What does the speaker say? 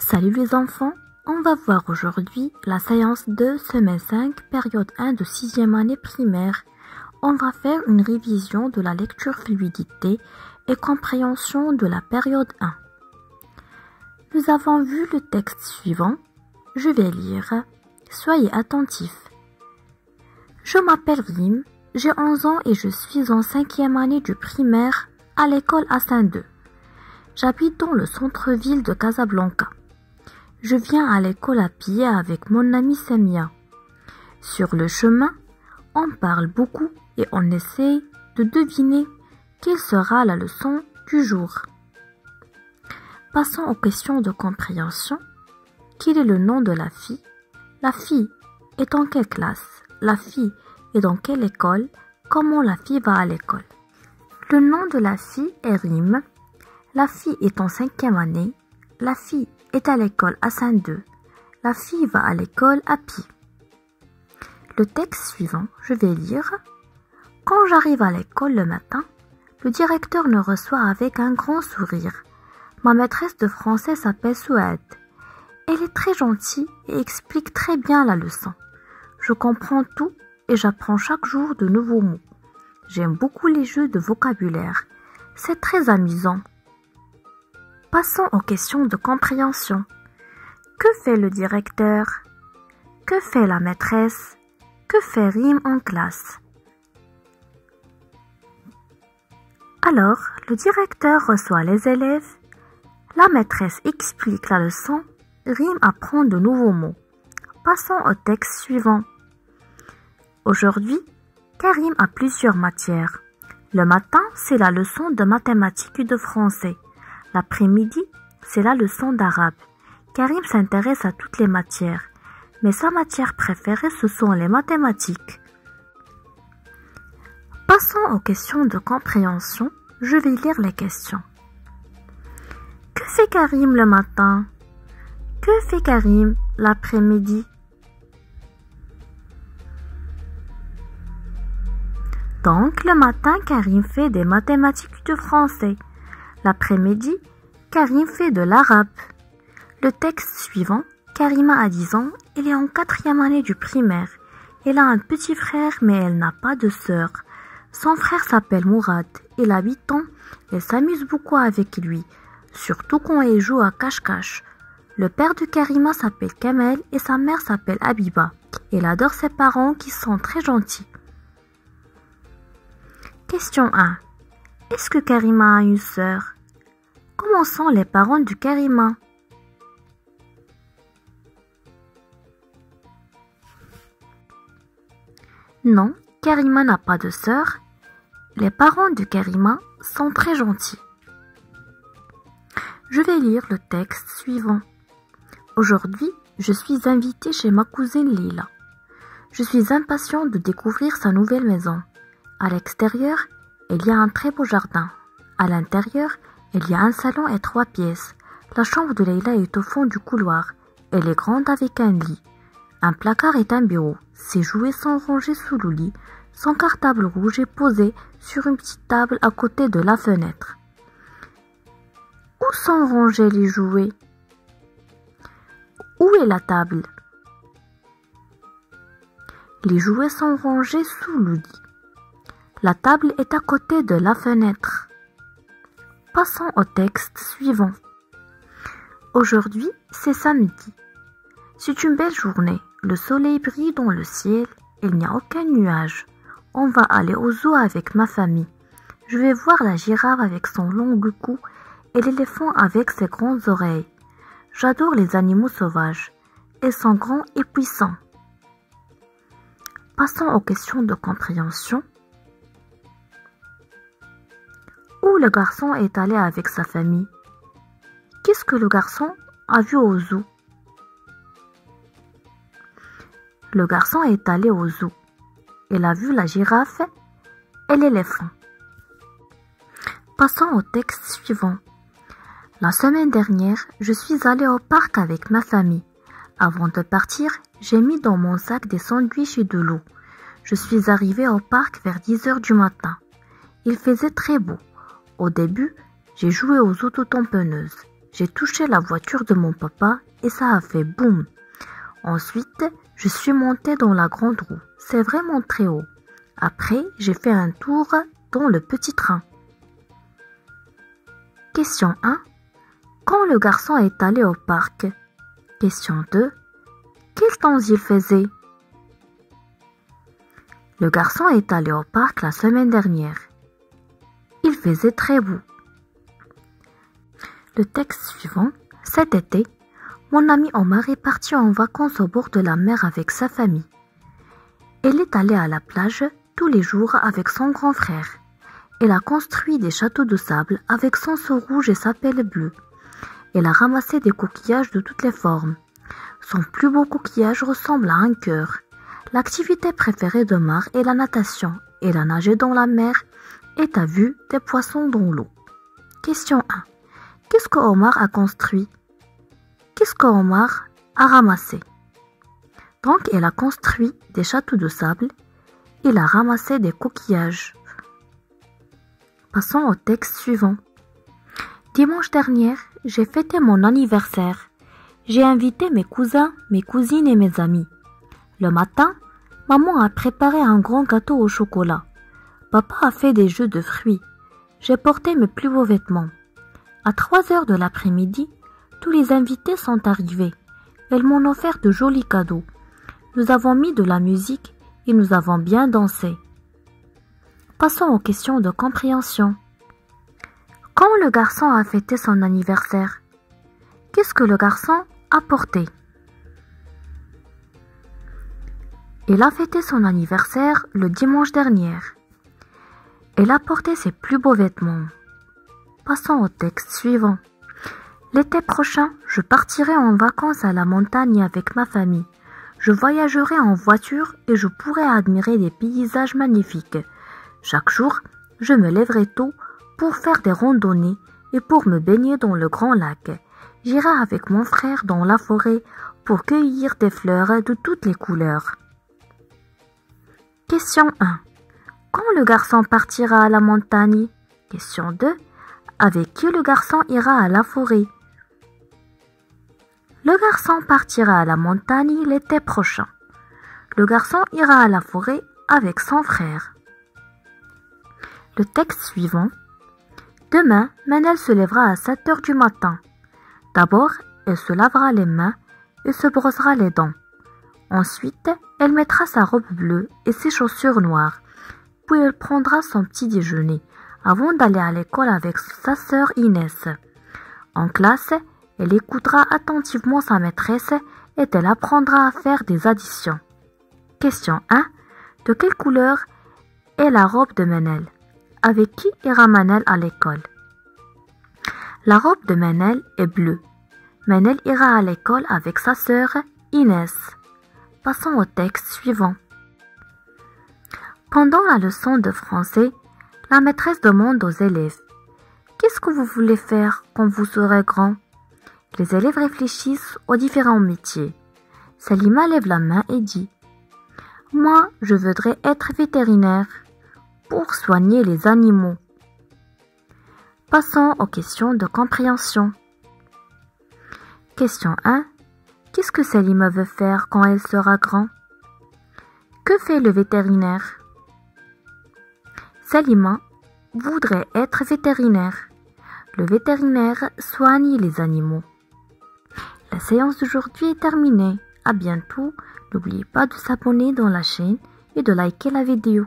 Salut les enfants, on va voir aujourd'hui la séance 2, semaine 5, période 1 de 6e année primaire. On va faire une révision de la lecture fluidité et compréhension de la période 1. Nous avons vu le texte suivant. Je vais lire. Soyez attentifs. Je m'appelle Rim, j'ai 11 ans et je suis en 5e année du primaire à l'école Hassan II. J'habite dans le centre-ville de Casablanca. Je viens à l'école à pied avec mon ami Samia. Sur le chemin, on parle beaucoup et on essaie de deviner quelle sera la leçon du jour. Passons aux questions de compréhension. Quel est le nom de la fille? La fille est en quelle classe? La fille est dans quelle école? Comment la fille va à l'école? Le nom de la fille est Rim. La fille est en 5e année. La fille est à l'école Hassan II. La fille va à l'école à pied. Le texte suivant, je vais lire. Quand j'arrive à l'école le matin, le directeur me reçoit avec un grand sourire. Ma maîtresse de français s'appelle Souad. Elle est très gentille et explique très bien la leçon. Je comprends tout et j'apprends chaque jour de nouveaux mots. J'aime beaucoup les jeux de vocabulaire. C'est très amusant. Passons aux questions de compréhension. Que fait le directeur? Que fait la maîtresse? Que fait Rim en classe? Alors, le directeur reçoit les élèves. La maîtresse explique la leçon. Rim apprend de nouveaux mots. Passons au texte suivant. Aujourd'hui, Karim a plusieurs matières. Le matin, c'est la leçon de mathématiques et de français. L'après-midi, c'est la leçon d'arabe. Karim s'intéresse à toutes les matières, mais sa matière préférée, ce sont les mathématiques. Passons aux questions de compréhension. Je vais lire les questions. Que fait Karim le matin? Que fait Karim l'après-midi? Donc, le matin, Karim fait des mathématiques et du français. L'après-midi, Karim fait de l'arabe. Le texte suivant, Karima a 10 ans, elle est en 4e année du primaire. Elle a un petit frère, mais elle n'a pas de sœur. Son frère s'appelle Mourad, il a 8 ans, elle s'amuse beaucoup avec lui, surtout quand elle joue à cache-cache. Le père de Karima s'appelle Kamel et sa mère s'appelle Habiba. Elle adore ses parents qui sont très gentils. Question 1. Est-ce que Karima a une sœur? Comment sont les parents de Karima? Non, Karima n'a pas de sœur. Les parents de Karima sont très gentils. Je vais lire le texte suivant. Aujourd'hui, je suis invitée chez ma cousine Lila. Je suis impatiente de découvrir sa nouvelle maison. À l'extérieur, il y a un très beau jardin. À l'intérieur, il y a un salon et 3 pièces. La chambre de Leila est au fond du couloir. Elle est grande avec un lit. Un placard est un bureau. Ses jouets sont rangés sous le lit. Son cartable rouge est posé sur une petite table à côté de la fenêtre. Où sont rangés les jouets? Où est la table? Les jouets sont rangés sous le lit. La table est à côté de la fenêtre. Passons au texte suivant. Aujourd'hui, c'est samedi. C'est une belle journée. Le soleil brille dans le ciel. Il n'y a aucun nuage. On va aller au zoo avec ma famille. Je vais voir la girafe avec son long cou et l'éléphant avec ses grandes oreilles. J'adore les animaux sauvages. Ils sont grands et puissants. Passons aux questions de compréhension. Où le garçon est allé avec sa famille? Qu'est-ce que le garçon a vu au zoo? Le garçon est allé au zoo. Il a vu la girafe et l'éléphant. Passons au texte suivant. La semaine dernière, je suis allée au parc avec ma famille. Avant de partir, j'ai mis dans mon sac des sandwichs et de l'eau. Je suis arrivée au parc vers 10 heures du matin. Il faisait très beau. Au début, j'ai joué aux autotamponneuses. J'ai touché la voiture de mon papa et ça a fait boum. Ensuite, je suis montée dans la grande roue. C'est vraiment très haut. Après, j'ai fait un tour dans le petit train. Question 1. Quand le garçon est allé au parc? Question 2. Quel temps il faisait? Le garçon est allé au parc la semaine dernière. Il faisait très beau. Le texte suivant. Cet été, mon ami Omar est parti en vacances au bord de la mer avec sa famille. Elle est allée à la plage tous les jours avec son grand frère. Elle a construit des châteaux de sable avec son seau rouge et sa pelle bleue. Elle a ramassé des coquillages de toutes les formes. Son plus beau coquillage ressemble à un cœur. L'activité préférée d'Omar est la natation. Elle a nagé dans la mer et a vu des poissons dans l'eau. Question 1. Qu'est-ce que Omar a construit? Qu'est-ce que Omar a ramassé? Donc, elle a construit des châteaux de sable. Il a ramassé des coquillages. Passons au texte suivant. Dimanche dernier, j'ai fêté mon anniversaire. J'ai invité mes cousins, mes cousines et mes amis. Le matin, maman a préparé un grand gâteau au chocolat. Papa a fait des jeux de fruits. J'ai porté mes plus beaux vêtements. À 3 heures de l'après-midi, tous les invités sont arrivés. Ils m'ont offert de jolis cadeaux. Nous avons mis de la musique et nous avons bien dansé. Passons aux questions de compréhension. Quand le garçon a fêté son anniversaire, qu'est-ce que le garçon a porté? Il a fêté son anniversaire le dimanche dernier. Il a porté ses plus beaux vêtements. Passons au texte suivant. L'été prochain, je partirai en vacances à la montagne avec ma famille. Je voyagerai en voiture et je pourrai admirer des paysages magnifiques. Chaque jour, je me lèverai tôt pour faire des randonnées et pour me baigner dans le grand lac. J'irai avec mon frère dans la forêt pour cueillir des fleurs de toutes les couleurs. Question 1. Quand le garçon partira à la montagne? Question 2. Avec qui le garçon ira à la forêt? Le garçon partira à la montagne l'été prochain. Le garçon ira à la forêt avec son frère. Le texte suivant. Demain, Manel se lèvera à 7 heures du matin. D'abord, elle se lavera les mains et se brossera les dents. Ensuite, elle mettra sa robe bleue et ses chaussures noires. Puis elle prendra son petit déjeuner avant d'aller à l'école avec sa sœur Inès. En classe, elle écoutera attentivement sa maîtresse et elle apprendra à faire des additions. Question 1. De quelle couleur est la robe de Manel? Avec qui ira Manel à l'école? La robe de Manel est bleue. Manel ira à l'école avec sa sœur Inès. Passons au texte suivant. Pendant la leçon de français, la maîtresse demande aux élèves « Qu'est-ce que vous voulez faire quand vous serez grand ?» Les élèves réfléchissent aux différents métiers. Salima lève la main et dit « Moi, je voudrais être vétérinaire pour soigner les animaux. » Passons aux questions de compréhension. Question 1. Qu'est-ce que Salima veut faire quand elle sera grand? Que fait le vétérinaire? Salima voudrait être vétérinaire. Le vétérinaire soigne les animaux. La séance d'aujourd'hui est terminée. À bientôt. N'oubliez pas de s'abonner dans la chaîne et de liker la vidéo.